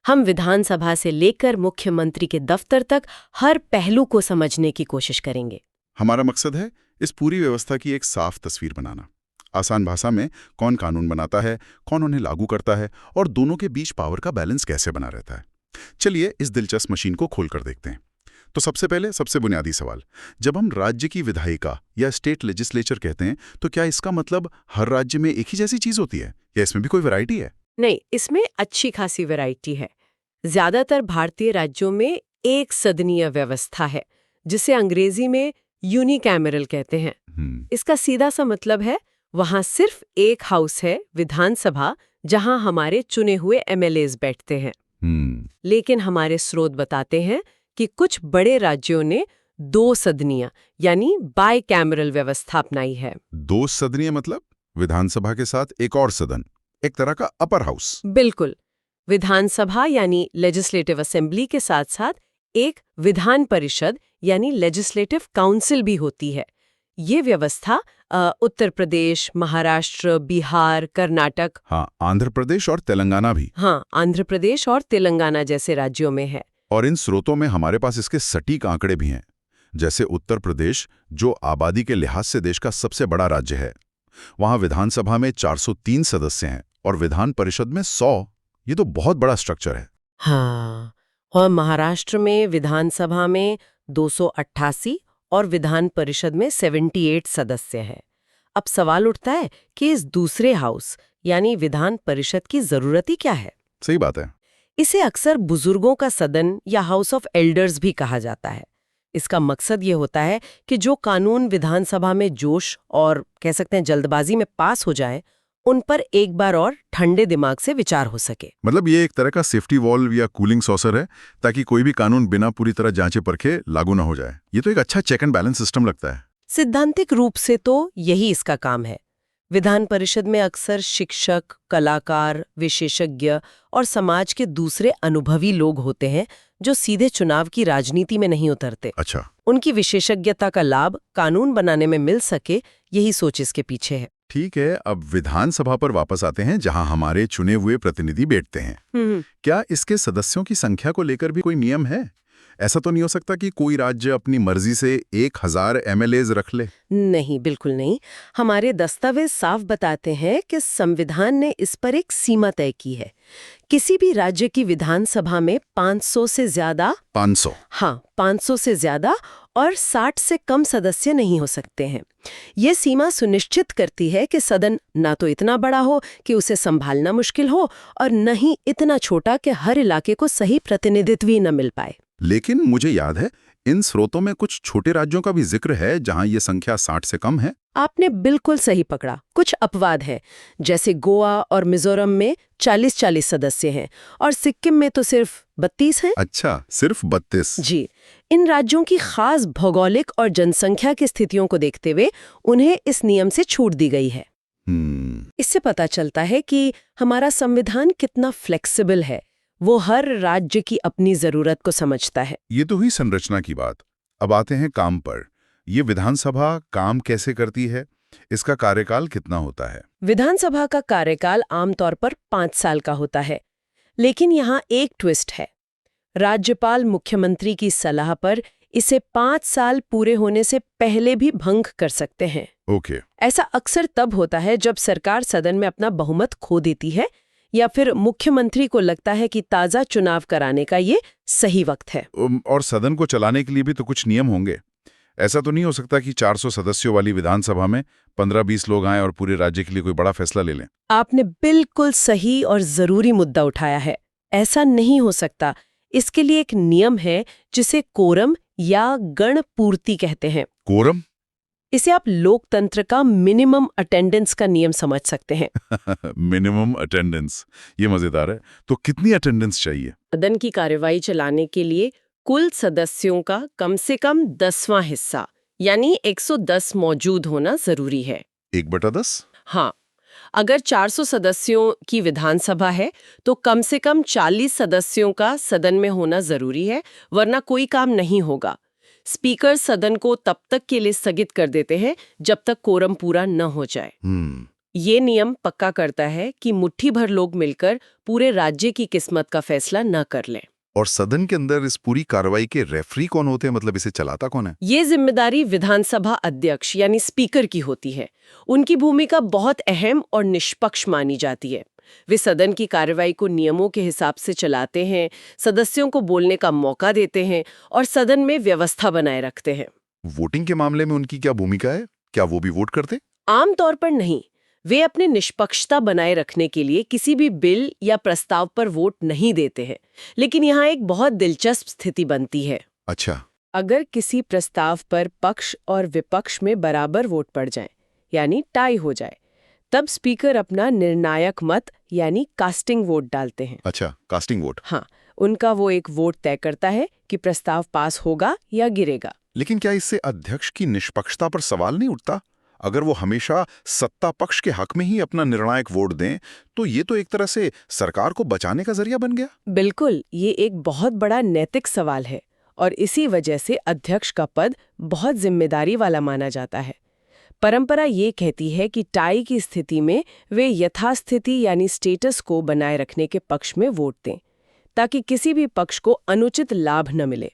हम विधानसभा से लेकर मुख्यमंत्री के दफ्तर तक हर पहलू को समझने की कोशिश करेंगे। हमारा मकसद है इस पूरी व्यवस्था की एक साफ तस्वीर बनाना। आसान भाषा में कौन कानून बनाता है, कौन उन्हें लागू करता है और दोनों के बीच पावर का बैलेंस कैसे बना रहता है। चलिए इस दिलचस्प मशीन को खोलकर देखते हैं। तो सबसे पहले सबसे बुनियादी सवाल, जब हम राज्य की विधायिका या स्टेट लेजिस्लेचर कहते हैं तो क्या इसका मतलब हर राज्य में एक ही जैसी चीज होती है या इसमें भी कोई वैरायटी है? नहीं, इसमें अच्छी खासी वैरायटी है। ज्यादातर भारतीय राज्यों में एक सदनीय व्यवस्था है, जिसे अंग्रेजी में यूनिकैमरल कहते हैं। इसका सीधा सा मतलब है वहां सिर्फ एक हाउस है, विधानसभा, जहां हमारे चुने हुए एमएलएज बैठते हैं। लेकिन हमारे स्रोत बताते हैं कि कुछ बड़े राज्यों ने दो सदनीय यानी बाइकैमरल व्यवस्था अपनाई है। दो सदनीय मतलब विधानसभा के साथ एक और सदन, एक तरह का अपर हाउस। बिल्कुल। विधानसभा यानी लेजिस्लेटिव असेंबली के साथ साथ एक विधान परिषद यानी लेजिस्लेटिव काउंसिल भी होती है। ये व्यवस्था उत्तर प्रदेश, महाराष्ट्र, बिहार, कर्नाटक, हाँ, आंध्र प्रदेश और तेलंगाना भी। हाँ, आंध्र प्रदेश और तेलंगाना जैसे राज्यों में है। और इन स्रोतों में हमारे पास इसके सटीक आंकड़े भी हैं। जैसे उत्तर प्रदेश, जो आबादी के लिहाज से देश का सबसे बड़ा राज्य है, वहां विधानसभा में 403 सदस्य हैं और विधान परिषद में 100। ये तो बहुत बड़ा स्ट्रक्चर है। हाँ, और महाराष्ट्र में विधानसभा में 288 और विधान परिषद में 78 सदस्य हैं। अब सवाल उठता है कि इस दूसरे हाउस यानी विधान परिषद की जरूरत ही क्या है? सही बात है। इसे अक्सर बुजुर्गों का सदन या हाउस ऑफ एल्डर्स भी कहा जाता है। इसका मकसद ये होता है कि जो कानून विधानसभा में जोश और कह सकते हैं जल्दबाजी में पास हो जाए, उन पर एक बार और ठंडे दिमाग से विचार हो सके। मतलब ये एक तरह का सेफ्टी वॉल्व या कूलिंग सॉसर है, ताकि कोई भी कानून बिना पूरी तरह जांचे परखे लागू ना हो जाए। ये तो एक अच्छा चेक एंड बैलेंस सिस्टम लगता है। सिद्धांतिक रूप से तो यही इसका काम है। विधान परिषद में अक्सर शिक्षक, कलाकार, विशेषज्ञ और समाज के दूसरे अनुभवी लोग होते हैं जो सीधे चुनाव की राजनीति में नहीं उतरते। अच्छा। उनकी विशेषज्ञता का लाभ कानून बनाने में मिल सके, यही सोच इसके पीछे है। ठीक है, अब विधानसभा पर वापस आते हैं, जहां हमारे चुने हुए प्रतिनिधि बैठते हैं। क्या इसके सदस्यों की संख्या को लेकर भी कोई नियम है? ऐसा तो नहीं हो सकता कि कोई राज्य अपनी मर्जी से 1000 एमएलएज रख ले? नहीं, बिल्कुल नहीं। हमारे दस्तावेज साफ बताते हैं कि संविधान ने इस पर एक सीमा तय की है। किसी भी राज्य की विधानसभा में 500 से ज्यादा 500? हाँ, 500 से ज्यादा और 60 से कम सदस्य नहीं हो सकते हैं। ये सीमा सुनिश्चित करती है कि सदन ना तो इतना बड़ा हो कि उसे संभालना मुश्किल हो और न ही इतना छोटा कि हर इलाके को सही प्रतिनिधित्व ही न मिल पाए। लेकिन मुझे याद है इन स्रोतों में कुछ छोटे राज्यों का भी जिक्र है जहां ये संख्या 60 से कम है। आपने बिल्कुल सही पकड़ा। कुछ अपवाद है, जैसे गोवा और मिजोरम में 40-40 सदस्य हैं और सिक्किम में तो सिर्फ 32 हैं। अच्छा, सिर्फ 32? जी। इन राज्यों की खास भौगोलिक और जनसंख्या की स्थितियों को देखते हुए उन्हें इस नियम से छूट दी गई है। इससे पता चलता है कि हमारा संविधान कितना फ्लेक्सिबल है। वो हर राज्य की अपनी जरूरत को समझता है। ये तो हुई संरचना की बात। अब आते हैं काम पर। ये विधानसभा काम कैसे करती है? इसका कार्यकाल कितना होता है? विधानसभा का कार्यकाल आमतौर पर 5 साल का होता है, लेकिन यहाँ एक ट्विस्ट है। राज्यपाल मुख्यमंत्री की सलाह पर इसे 5 साल पूरे होने से पहले भी भंग कर सकते हैं। ओके। ऐसा अक्सर तब होता है जब सरकार सदन में अपना बहुमत खो देती है या फिर मुख्यमंत्री को लगता है कि ताज़ा चुनाव कराने का ये सही वक्त है। और सदन को चलाने के लिए भी तो कुछ नियम होंगे। ऐसा तो नहीं हो सकता कि 400 सदस्यों वाली विधानसभा में 15-20 लोग आएं और पूरे राज्य के लिए कोई बड़ा फैसला ले लें। आपने बिल्कुल सही और जरूरी मुद्दा उठाया है। ऐसा नहीं हो सकता। इसके लिए एक नियम है जिसे कोरम या गण पूर्ति कहते हैं। कोरम? इसे आप लोकतंत्र का मिनिमम अटेंडेंस का नियम समझ सकते हैं। मिनिमम अटेंडेंस, ये मजेदार है। तो कितनी अटेंडेंस चाहिए? सदन की कार्यवाही चलाने के लिए कुल सदस्यों का कम से कम 10वां हिस्सा यानी 110 मौजूद होना जरूरी है। 1/10? हाँ, अगर 400 सदस्यों की विधानसभा है तो कम से कम 40 सदस्यों का सदन में होना जरूरी है, वरना कोई काम नहीं होगा। स्पीकर सदन को तब तक के लिए स्थगित कर देते हैं जब तक कोरम पूरा न हो जाए। ये नियम पक्का करता है कि मुट्ठी भर लोग मिलकर पूरे राज्य की किस्मत का फैसला न कर लें। और सदन के अंदर इस पूरी कार्रवाई के रेफरी कौन होते हैं, मतलब इसे चलाता कौन है? ये जिम्मेदारी विधानसभा अध्यक्ष यानी स्पीकर की होती है। उनकी भूमिका बहुत अहम और निष्पक्ष मानी जाती है। वे सदन की कार्रवाई को नियमों के हिसाब से चलाते हैं, सदस्यों को बोलने का मौका देते हैं और सदन में व्यवस्था बनाए रखते हैं। वोटिंग के मामले में उनकी क्या भूमिका है? क्या वो भी वोट करते? आमतौर पर नहीं। वे अपनी निष्पक्षता बनाए रखने के लिए किसी भी बिल या प्रस्ताव पर वोट नहीं देते हैं। लेकिन यहाँ एक बहुत दिलचस्प स्थिति बनती है। अच्छा। अगर किसी प्रस्ताव पर पक्ष और विपक्ष में बराबर वोट पड़ जाए, यानी टाई हो जाए, तब स्पीकर अपना निर्णायक मत यानी कास्टिंग वोट डालते हैं। अच्छा, कास्टिंग वोट। हाँ, उनका वो एक वोट तय करता है कि प्रस्ताव पास होगा या गिरेगा। लेकिन क्या इससे अध्यक्ष की निष्पक्षता पर सवाल नहीं उठता? अगर वो हमेशा सत्ता पक्ष के हक में ही अपना निर्णायक वोट दें, तो ये तो एक तरह से सरकार को बचाने का जरिया बन गया। बिल्कुल, ये एक बहुत बड़ा नैतिक सवाल है और इसी वजह से अध्यक्ष का पद बहुत जिम्मेदारी वाला माना जाता है। परंपरा ये कहती है कि टाई की स्थिति में वे यथास्थिति यानी स्टेटस को बनाए रखने के पक्ष में वोट दें, ताकि किसी भी पक्ष को अनुचित लाभ न मिले।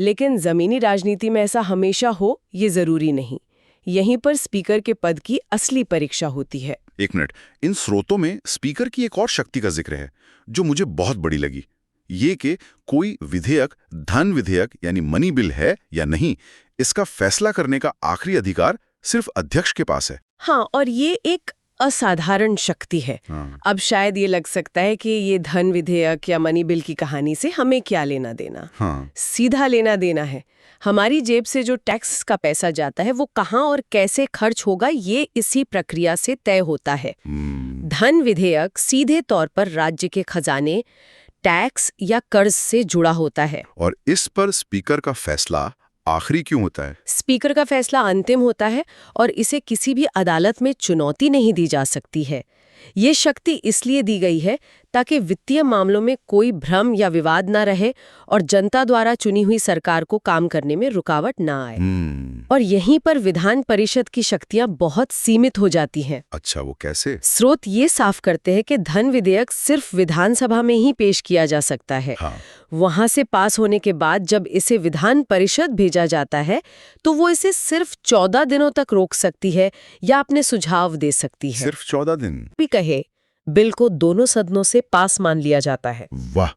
लेकिन जमीनी राजनीति में ऐसा हमेशा हो, ये जरूरी नहीं। यहीं पर स्पीकर के पद की असली परीक्षा होती है। एक मिनट, इन स्रोतों में स्पीकर की एक और शक्ति का जिक्र है जो मुझे बहुत बड़ी लगी। ये कि कोई विधेयक धन विधेयक यानी मनी बिल है या नहीं, इसका फैसला करने का आखिरी अधिकार सिर्फ अध्यक्ष के पास है। हाँ, और ये एक असाधारण शक्ति है। अब शायद ये लग सकता है कि ये धन विधेयक या मनी बिल की कहानी से हमें क्या लेना देना। सीधा लेना देना है। हमारी जेब से जो टैक्स का पैसा जाता है वो कहाँ और कैसे खर्च होगा, ये इसी प्रक्रिया से तय होता है। धन विधेयक सीधे तौर पर राज्य के खजाने, टैक्स या कर्ज से जुड़ा होता है। और इस पर स्पीकर का फैसला आखिरी क्यों होता है? स्पीकर का फैसला अंतिम होता है और इसे किसी भी अदालत में चुनौती नहीं दी जा सकती है। ये शक्ति इसलिए दी गई है ताकि वित्तीय मामलों में कोई भ्रम या विवाद न रहे और जनता द्वारा चुनी हुई सरकार को काम करने में रुकावट न आए। और यहीं पर विधान परिषद की शक्तियां बहुत सीमित हो जाती हैं। अच्छा, वो कैसे? स्रोत ये साफ करते हैं कि धन विधेयक सिर्फ विधानसभा में ही पेश किया जा सकता है। वहां से पास होने के बाद जब इसे विधान परिषद भेजा जाता है तो वो इसे सिर्फ 14 दिनों तक रोक सकती है या अपने सुझाव दे सकती है। सिर्फ 14 दिन भी कहे, बिल को दोनों सदनों से पास मान लिया जाता है। वाह,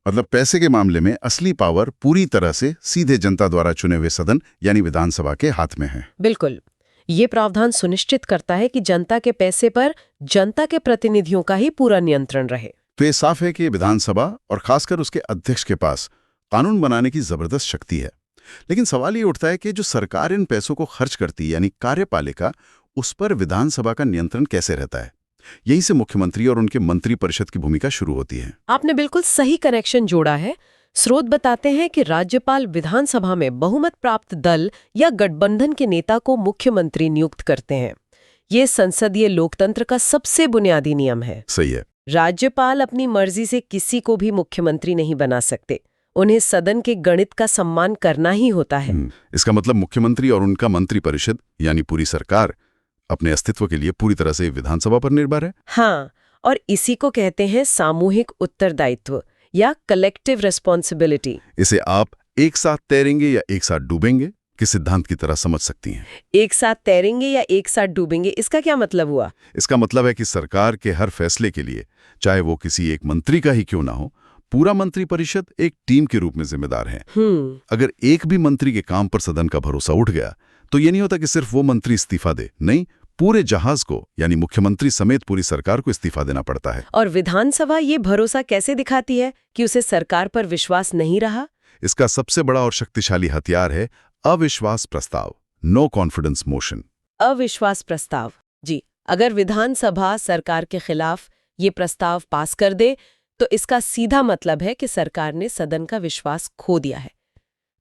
मतलब पैसे के मामले में असली पावर पूरी तरह से सीधे जनता द्वारा चुने हुए सदन यानी विधानसभा के हाथ में है। बिल्कुल, ये प्रावधान सुनिश्चित करता है कि जनता के पैसे पर जनता के प्रतिनिधियों का ही पूरा नियंत्रण रहे। तो ये साफ है कि विधानसभा और खासकर उसके अध्यक्ष के पास कानून बनाने की जबरदस्त शक्ति है। लेकिन सवाल ये उठता है कि जो सरकार इन पैसों को खर्च करती यानी कार्यपालिका, उस पर विधानसभा का नियंत्रण कैसे रहता है? यहीं से मुख्यमंत्री और उनके मंत्री परिषद की भूमिका शुरू होती है। आपने बिल्कुल सही कनेक्शन जोड़ा है। स्रोत बताते हैं कि राज्यपाल विधानसभा में बहुमत प्राप्त दल या गठबंधन के नेता को मुख्यमंत्री नियुक्त करते हैं। ये संसदीय लोकतंत्र का सबसे बुनियादी नियम है। सही है। राज्यपाल अपनी मर्जी से किसी को भी मुख्यमंत्री नहीं बना सकते। उन्हें सदन के गणित का सम्मान करना ही होता है। इसका मतलब मुख्यमंत्री और उनका मंत्री परिषद यानी पूरी सरकार अपने अस्तित्व के लिए पूरी तरह से विधानसभा पर निर्भर है। हाँ, और इसी को कहते हैं सामूहिक उत्तरदायित्व या कलेक्टिव रिस्पॉन्सिबिलिटी। इसे आप एक साथ तैरेंगे या एक साथ डूबेंगे के सिद्धांत की तरह समझ सकती हैं। एक साथ तैरेंगे या एक साथ डूबेंगे, इसका क्या मतलब हुआ? इसका मतलब है कि सरकार के हर फैसले के लिए, चाहे वो किसी एक मंत्री का ही क्यों ना हो, पूरा मंत्री परिषद एक टीम के रूप में जिम्मेदार है। अगर एक भी मंत्री के काम पर सदन का भरोसा उठ गया तो ये नहीं होता कि सिर्फ वो मंत्री इस्तीफा दे, नहीं, पूरे जहाज को यानी मुख्यमंत्री समेत पूरी सरकार को इस्तीफा देना पड़ता है। और विधानसभा ये भरोसा कैसे दिखाती है कि उसे सरकार पर विश्वास नहीं रहा? इसका सबसे बड़ा और शक्तिशाली हथियार है अविश्वास प्रस्ताव, नो कॉन्फिडेंस मोशन। अविश्वास प्रस्ताव, जी। अगर विधानसभा सरकार के खिलाफ ये प्रस्ताव पास कर दे तो इसका सीधा मतलब है कि सरकार ने सदन का विश्वास खो दिया है।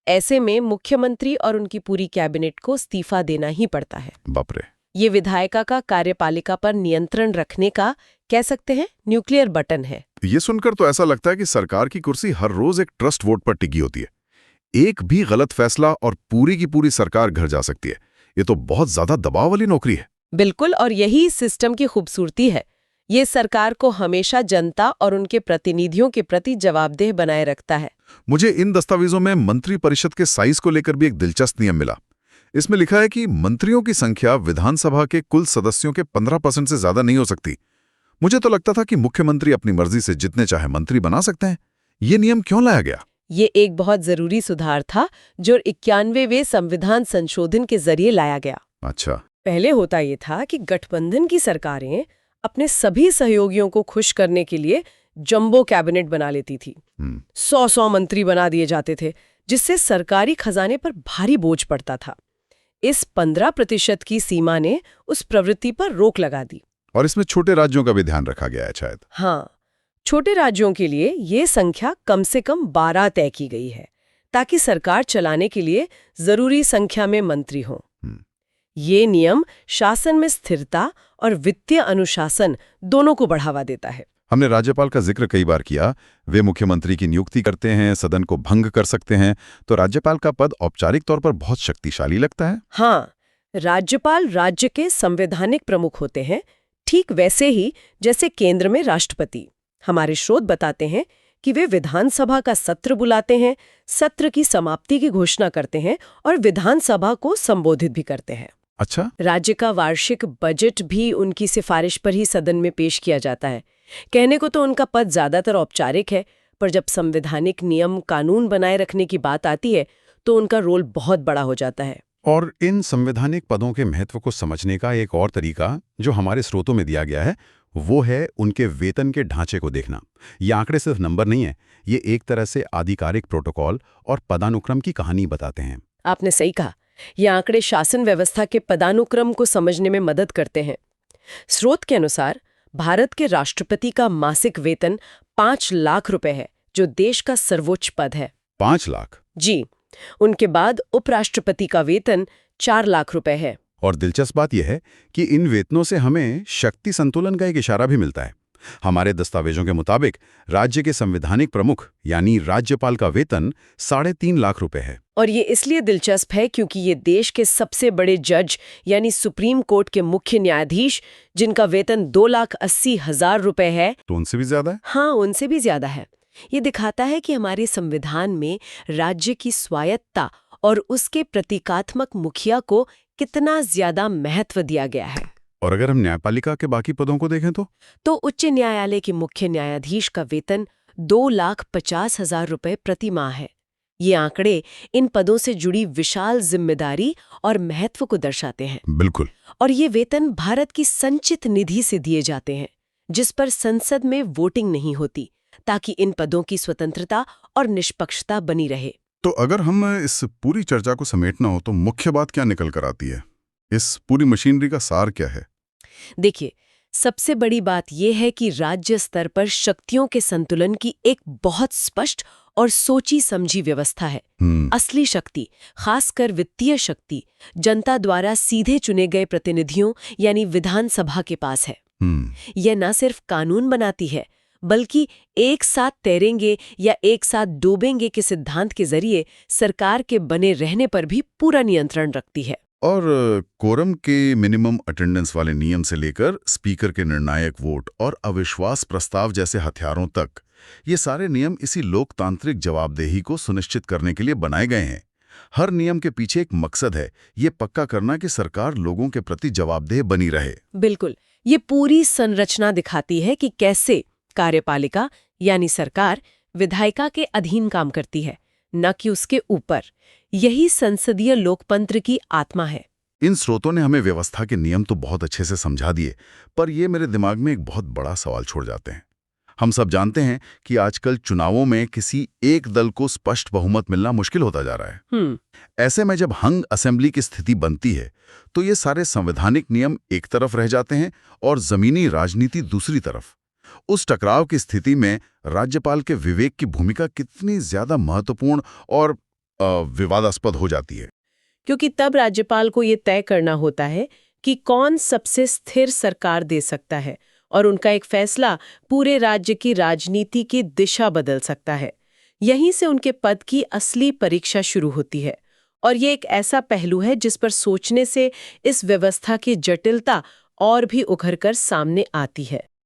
ऐसे में मुख्यमंत्री और उनकी पूरी कैबिनेट को इस्तीफा देना ही पड़ता है। बाप रे। ये विधायिका का कार्यपालिका पर नियंत्रण रखने का, कह सकते हैं, न्यूक्लियर बटन है। ये सुनकर तो ऐसा लगता है कि सरकार की कुर्सी हर रोज एक ट्रस्ट वोट पर टिकी होती है। एक भी गलत फैसला और पूरी की पूरी सरकार घर जा सकती है। ये तो बहुत ज्यादा दबाव वाली नौकरी है। बिल्कुल, और यही सिस्टम की खूबसूरती है। ये सरकार को हमेशा जनता और उनके प्रतिनिधियों के प्रति जवाबदेह बनाए रखता है। मुझे इन दस्तावेजों में मंत्री परिषद के साइज को लेकर भी एक दिलचस्प नियम मिला। इसमें लिखा है कि मंत्रियों की संख्या विधानसभा के कुल सदस्यों के 15% से ज्यादा नहीं हो सकती। मुझे तो लगता था कि मुख्यमंत्री अपनी मर्जी से जितने चाहे मंत्री बना सकते हैं। ये नियम क्यों लाया गया? ये एक बहुत जरूरी सुधार था जो 91वें संविधान संशोधन के जरिए लाया गया। अच्छा। पहले होता ये था कि गठबंधन की सरकारें अपने सभी सहयोगियों को खुश करने के लिए जंबो कैबिनेट बना लेती थी। 100 मंत्री बना दिए जाते थे, जिससे सरकारी खजाने पर भारी बोझ पड़ता था। इस 15% की सीमा ने उस प्रवृत्ति पर रोक लगा दी। और इसमें छोटे राज्यों का भी ध्यान रखा गया है शायद। हाँ, छोटे राज्यों के लिए ये संख्या कम से कम 12 तय की गई है, ताकि सरकार चलाने के लिए जरूरी संख्या में मंत्री हों। ये नियम शासन में स्थिरता और वित्तीय अनुशासन दोनों को बढ़ावा देता है। हमने राज्यपाल का जिक्र कई बार किया। वे मुख्यमंत्री की नियुक्ति करते हैं, सदन को भंग कर सकते हैं, तो राज्यपाल का पद औपचारिक तौर पर बहुत शक्तिशाली लगता है। हाँ, राज्यपाल राज्य के संवैधानिक प्रमुख होते हैं, ठीक वैसे ही जैसे केंद्र में राष्ट्रपति। हमारे स्रोत बताते हैं कि वे विधानसभा का सत्र बुलाते हैं, सत्र की समाप्ति की घोषणा करते हैं और विधानसभा को संबोधित भी करते हैं। अच्छा। राज्य का वार्षिक बजट भी उनकी सिफारिश पर ही सदन में पेश किया जाता है। कहने को तो उनका पद ज्यादातर औपचारिक है, पर जब संवैधानिक नियम कानून बनाए रखने की बात आती है तो उनका रोल बहुत बड़ा हो जाता है। और इन संवैधानिक पदों के महत्व को समझने का एक और तरीका जो हमारे स्रोतों में दिया गया है, वो है उनके वेतन के ढांचे को देखना। ये आंकड़े सिर्फ नंबर नहीं है, ये एक तरह से आधिकारिक प्रोटोकॉल और पदानुक्रम की कहानी बताते हैं। आपने सही कहा, ये आंकड़े शासन व्यवस्था के पदानुक्रम को समझने में मदद करते हैं। स्रोत के अनुसार भारत के राष्ट्रपति का मासिक वेतन 5 लाख रुपए है, जो देश का सर्वोच्च पद है। 5 लाख? जी। उनके बाद उपराष्ट्रपति का वेतन 4 लाख रुपए है। और दिलचस्प बात यह है कि इन वेतनों से हमें शक्ति संतुलन का एक इशारा भी मिलता है। हमारे दस्तावेजों के मुताबिक राज्य के संवैधानिक प्रमुख यानी राज्यपाल का वेतन 3.5 लाख रुपए है। और ये इसलिए दिलचस्प है क्योंकि ये देश के सबसे बड़े जज यानी सुप्रीम कोर्ट के मुख्य न्यायाधीश, जिनका वेतन 2,80,000 रुपए है, तो उनसे भी ज्यादा है। हाँ, उनसे भी ज्यादा है। ये दिखाता है कि हमारे संविधान में राज्य की स्वायत्तता और उसके प्रतीकात्मक मुखिया को कितना ज्यादा महत्व दिया गया है। और अगर हम न्यायपालिका के बाकी पदों को देखें तो उच्च न्यायालय के मुख्य न्यायाधीश का वेतन 2,50,000 रुपए प्रति माह है। ये आंकड़े इन पदों से जुड़ी विशाल जिम्मेदारी और महत्व को दर्शाते हैं। बिल्कुल। और ये वेतन भारत की संचित निधि से दिए जाते हैं, जिस पर संसद में वोटिंग नहीं होती, ताकि इन पदों की स्वतंत्रता और निष्पक्षता बनी रहे। तो अगर हम इस पूरी चर्चा को समेटना हो तो मुख्य बात क्या निकल कर आती है? इस पूरी मशीनरी का सार क्या है? देखिए, सबसे बड़ी बात यह है कि राज्य स्तर पर शक्तियों के संतुलन की एक बहुत स्पष्ट और सोची समझी व्यवस्था है। असली शक्ति, खासकर वित्तीय शक्ति, जनता द्वारा सीधे चुने गए प्रतिनिधियों यानी विधानसभा के पास है। यह न सिर्फ कानून बनाती है, बल्कि एक साथ तैरेंगे या एक साथ डूबेंगे के सिद्धांत के जरिए सरकार के बने रहने पर भी पूरा नियंत्रण रखती है। और कोरम के मिनिमम अटेंडेंस वाले नियम से लेकर स्पीकर के निर्णायक वोट और अविश्वास प्रस्ताव जैसे हथियारों तक, ये सारे नियम इसी लोकतांत्रिक जवाबदेही को सुनिश्चित करने के लिए बनाए गए हैं। हर नियम के पीछे एक मकसद है, ये पक्का करना कि सरकार लोगों के प्रति जवाबदेह बनी रहे। बिल्कुल, ये पूरी संरचना दिखाती है कि कैसे कार्यपालिका यानी सरकार विधायिका के अधीन काम करती है, न कि उसके ऊपर। यही संसदीय लोकतंत्र की आत्मा है। इन स्रोतों ने हमें व्यवस्था के नियम तो बहुत अच्छे से समझा दिए, पर ये मेरे दिमाग में एक बहुत बड़ा सवाल छोड़ जाते हैं। हम सब जानते हैं कि आजकल चुनावों में किसी एक दल को स्पष्ट बहुमत मिलना मुश्किल होता जा रहा है। ऐसे में जब हंग असेंबली की स्थिति बनती है तो ये सारे संवैधानिक नियम एक तरफ रह जाते हैं और जमीनी राजनीति दूसरी तरफ। उस टकराव की स्थिति में राज्यपाल के विवेक की भूमिका कितनी ज्यादा महत्वपूर्ण और विवादास्पद हो जाती है। क्योंकि तब राज्यपाल को ये तय करना होता है कि कौन सबसे स्थिर सरकार दे सकता है, और उनका एक फैसला पूरे राज्य की राजनीति की दिशा बदल सकता है। यहीं से उनके पद की असली परीक्षा शुरू होती है। और ये एक ऐसा पहलू है जिस पर सोचने से इस व्यवस्था की जटिलता और भी उभर कर सामने आती है।